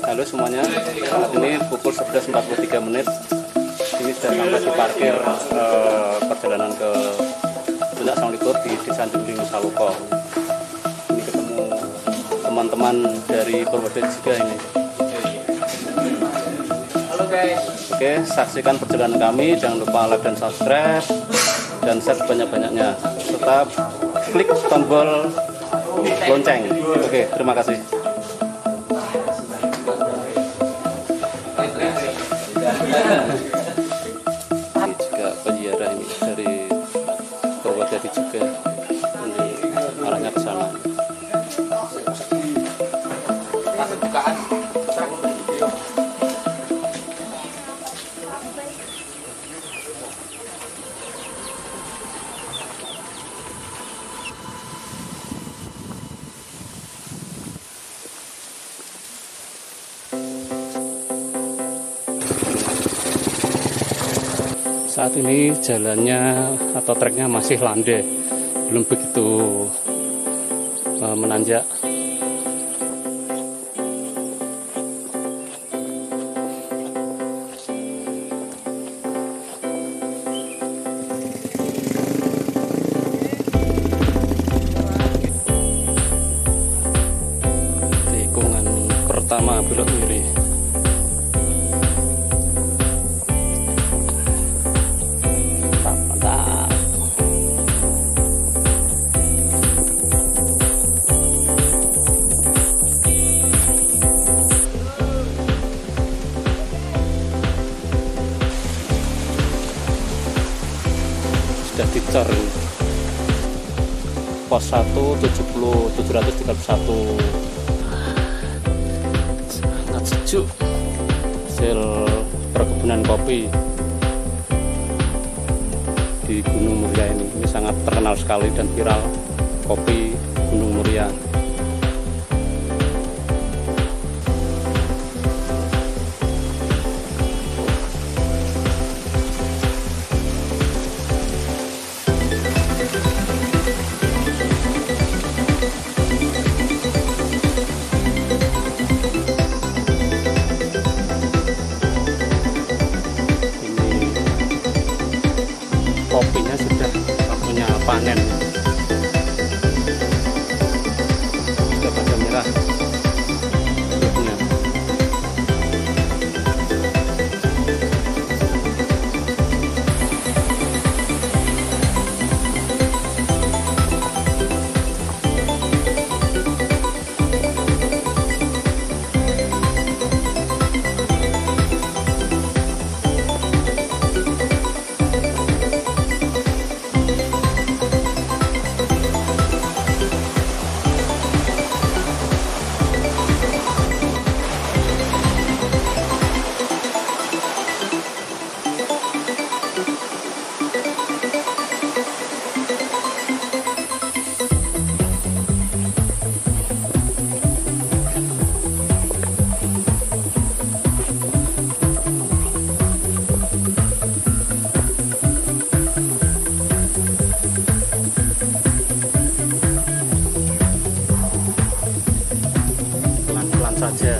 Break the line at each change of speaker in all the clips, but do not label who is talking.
Halo semuanya, saat ini pukul 11.43 menit. Ini sudah sampai di parkir perjalanan ke Puncak Songlikur di Desa Jembling Saloko. Ini ketemu teman-teman dari Purwodadi juga ini.
Halo guys.
Oke, saksikan perjalanan kami. Jangan lupa like dan subscribe dan share sebanyak-banyaknya, serta klik tombol lonceng. Oke, terima kasih. Ini juga penjara ini dari Purwodadi juga, ini arahnya ke sana. Saat ini jalannya atau treknya masih landai, belum begitu menanjak. Tikungan pertama belok kiri. Sudah dicor pos 1 731 sangat sejuk. Hasil perkebunan kopi di Gunung Muria ini sangat terkenal sekali dan viral, kopi Gunung Muria. Kopinya sudah punya panen, sudah pada merah hidupnya. Pelan-pelan saja.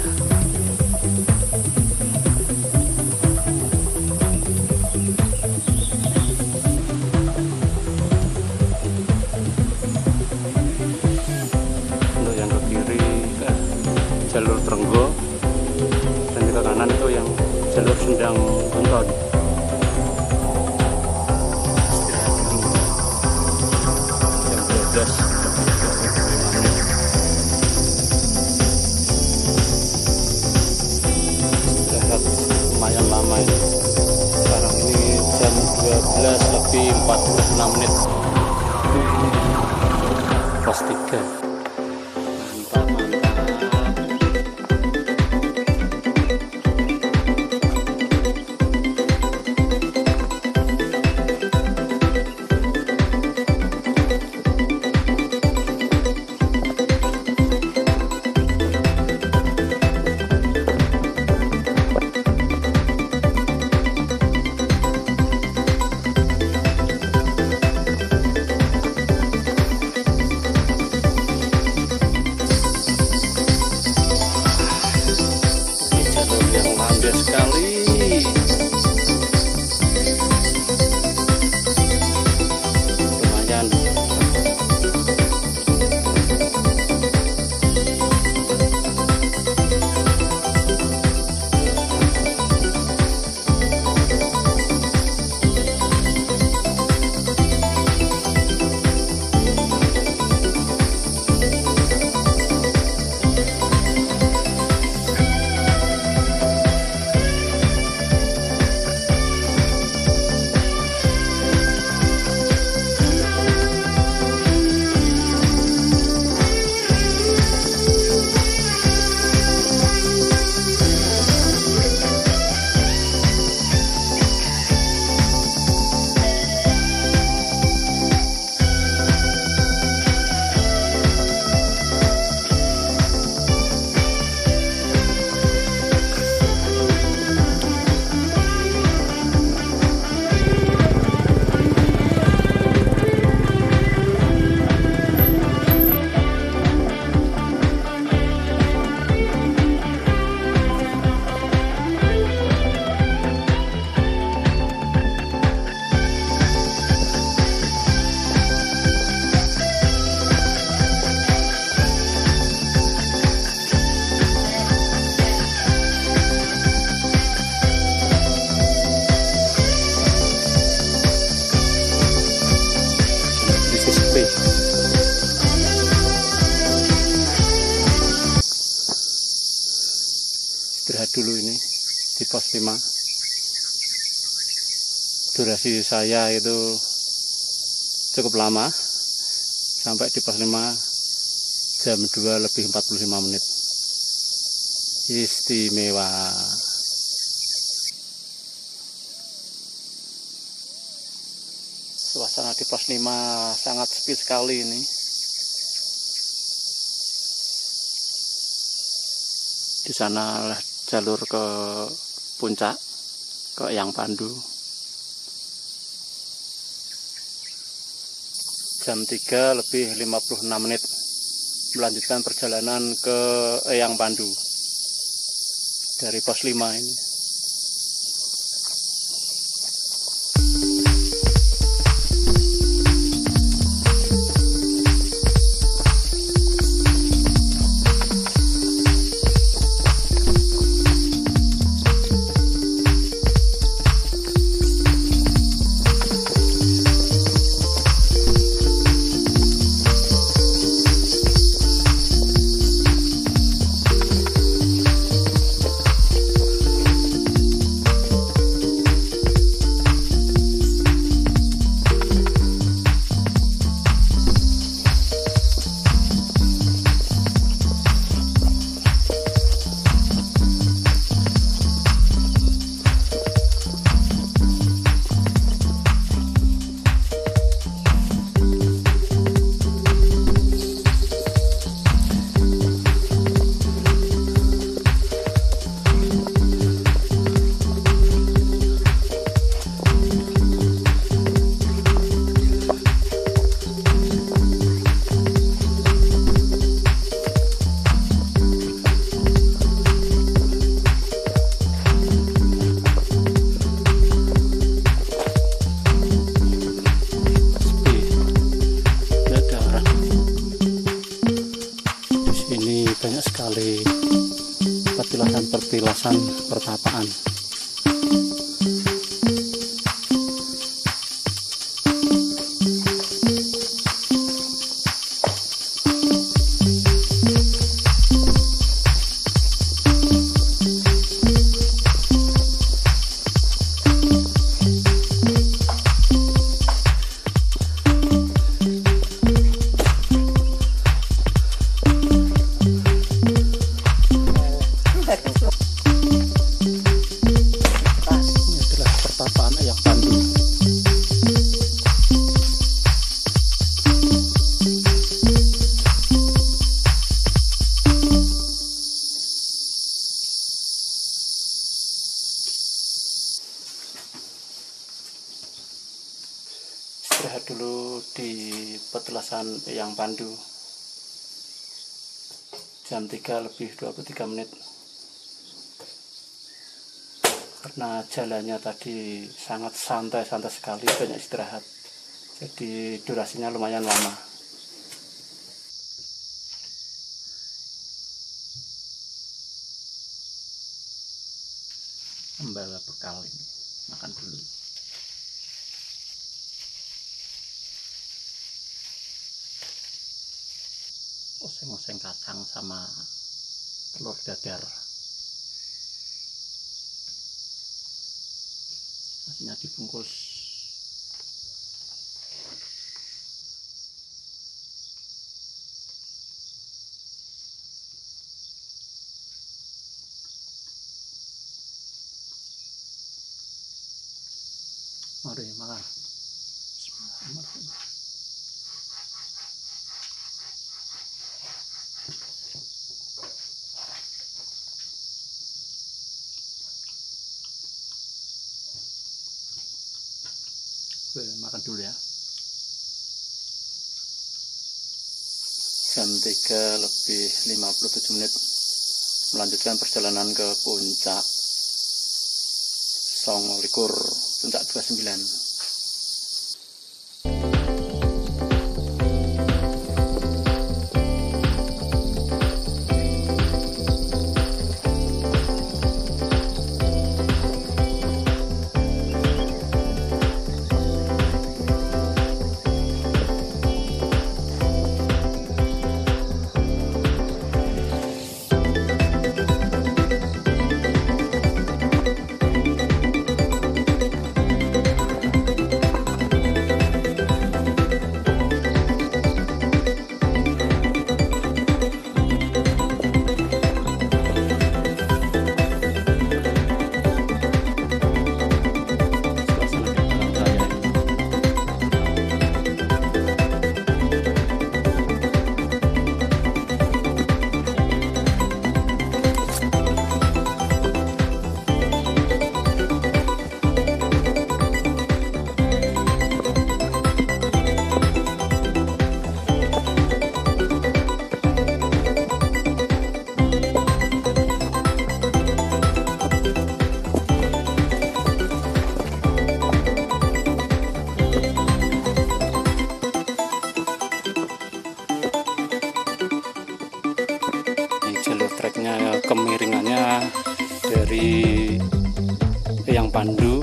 Untuk yang ke kiri jalur Trenggo, dan ke kanan itu yang jalur Sendang Bunton. Jam 12. Lumayan lama ini. Sekarang ini jam 12:46 menit. Pos 3. Mantap, mantap. istirahat dulu ini di pos 5. Durasi saya itu cukup lama, sampai di pos 5 jam 2 lebih 45 menit. Istimewa. Suasana di pos 5 sangat sepi sekali ini. Di sana jalur ke puncak, ke Eyang Pandu. Jam 3 lebih 56 menit melanjutkan perjalanan ke Eyang Pandu dari pos 5 ini. Banyak sekali petilasan pertapaan. Istirahat dulu di petilasan Eyang Pandu. Jam 3 lebih 23 menit. Karena jalannya tadi sangat santai-santai sekali, banyak istirahat. Jadi durasinya lumayan lama. Membawa bekal ini, makan dulu. Oseng-oseng kacang sama telur dadar. Nasinya dibungkus. Mari makan. Bismillahirrahmanirrahim. Makan dulu ya. Jam 3 lebih 57 menit melanjutkan perjalanan ke puncak Songo-Likur, puncak 29. dari Eyang Pandu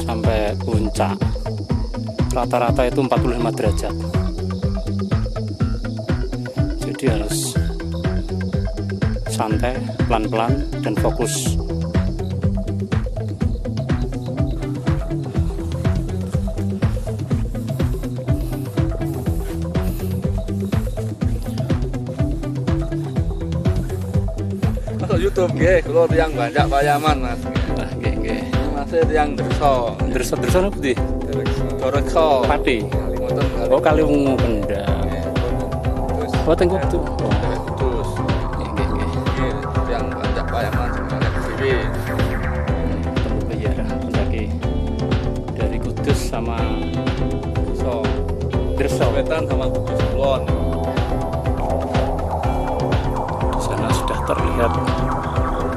sampai puncak rata-rata itu 45 derajat. Jadi harus santai, pelan-pelan, dan fokus.
YouTube nggih, kula tiyang Banjak Payaman Mas.
Nah, nggih.
Masih tiyang Derso.
Derso apa sih?
Doreko.
Pati. Oh, Kaliwungu Kendal. Oh, tengok tuh. Oh.
Kudus.
Nggih.
Tiyang Banjak Payaman sebenarnya dhewe.
Iya, pendaki dari Kudus sama Derso.
Wetan sama Kudus Kulon.
Di sana sudah terlihat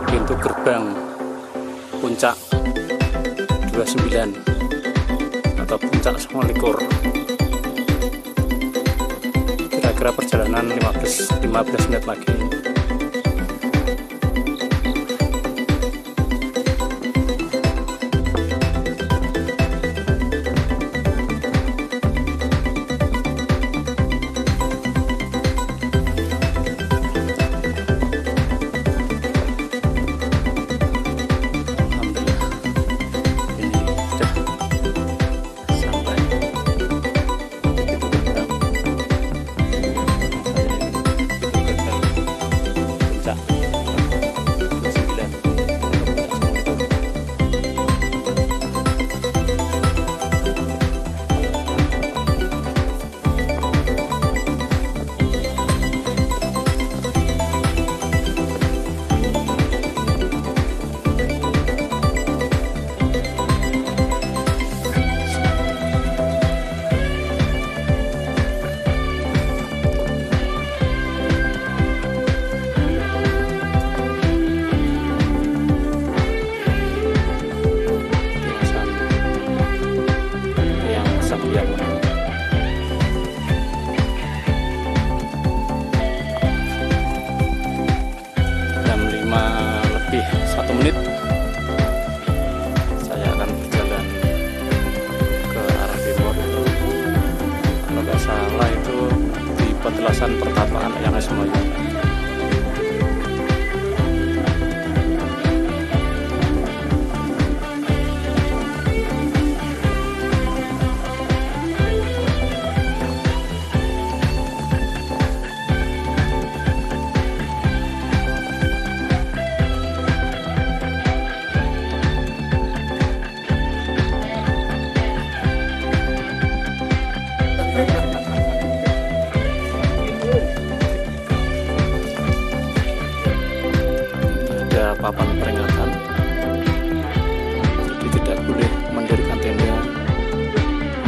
pintu gerbang puncak 29 atau puncak 29. Kira-kira perjalanan 15 menit lagi. Jam 5:01 saya akan berjalan ke arah timur. Kalau nggak salah itu di petilasan pertapaan yang semuanya. Ada papan peringatan, jadi tidak boleh mendirikan tenda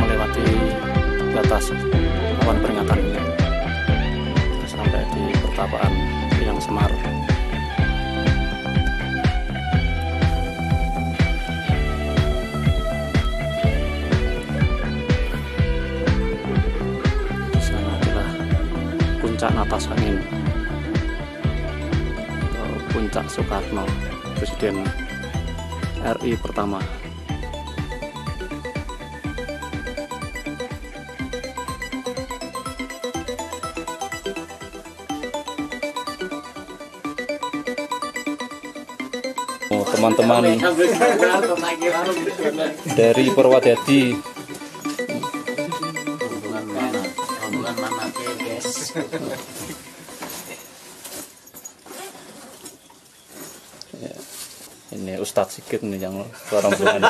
melewati batas papan peringatan ini sampai di pertapaan yang Semar. Di sana adalah puncak Natas Angin. Puncak Soekarno, Presiden RI pertama. Oh, teman-teman dari Purwodadi.
Rombongan mana guys?
Ini Ustadz Sigit nih yang rombongan.